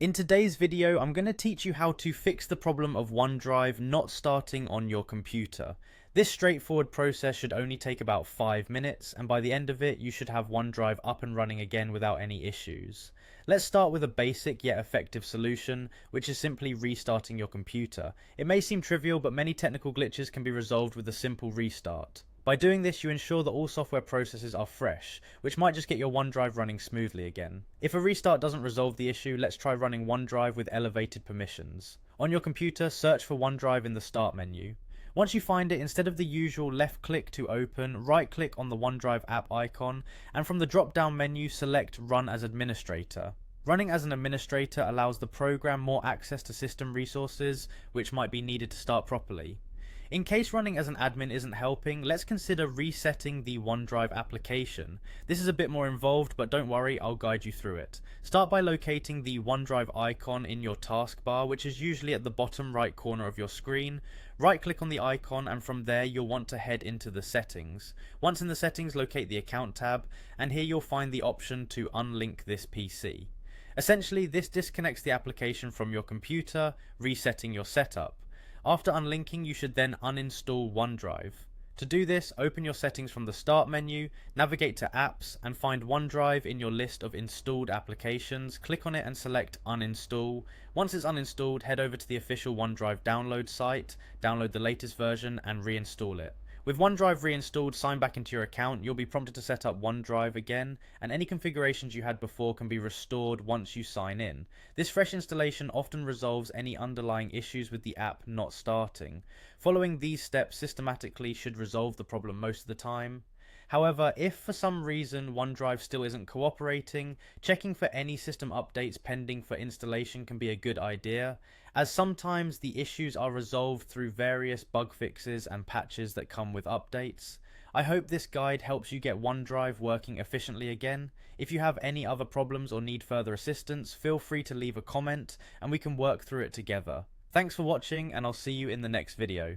In today's video, I'm going to teach you how to fix the problem of OneDrive not starting on your computer. This straightforward process should only take about 5 minutes, and by the end of it, you should have OneDrive up and running again without any issues. Let's start with a basic yet effective solution, which is simply restarting your computer. It may seem trivial, but many technical glitches can be resolved with a simple restart. By doing this, you ensure that all software processes are fresh, which might just get your OneDrive running smoothly again. If a restart doesn't resolve the issue, let's try running OneDrive with elevated permissions. On your computer, search for OneDrive in the Start menu. Once you find it, instead of the usual left click to open, right click on the OneDrive app icon, and from the drop down menu select Run as Administrator. Running as an administrator allows the program more access to system resources, which might be needed to start properly. In case running as an admin isn't helping, let's consider resetting the OneDrive application. This is a bit more involved, but don't worry, I'll guide you through it. Start by locating the OneDrive icon in your taskbar, which is usually at the bottom right corner of your screen. Right click on the icon, and from there you'll want to head into the settings. Once in the settings, locate the account tab, and here you'll find the option to unlink this PC. Essentially, this disconnects the application from your computer, resetting your setup. After unlinking, you should then uninstall OneDrive. To do this, open your settings from the Start menu, navigate to Apps, and find OneDrive in your list of installed applications. Click on it and select Uninstall. Once it's uninstalled, head over to the official OneDrive download site, download the latest version, and reinstall it. With OneDrive reinstalled, sign back into your account. You'll be prompted to set up OneDrive again, and any configurations you had before can be restored once you sign in. This fresh installation often resolves any underlying issues with the app not starting. Following these steps systematically should resolve the problem most of the time. However, if for some reason OneDrive still isn't cooperating, checking for any system updates pending for installation can be a good idea, as sometimes the issues are resolved through various bug fixes and patches that come with updates. I hope this guide helps you get OneDrive working efficiently again. If you have any other problems or need further assistance, feel free to leave a comment and we can work through it together. Thanks for watching, and I'll see you in the next video.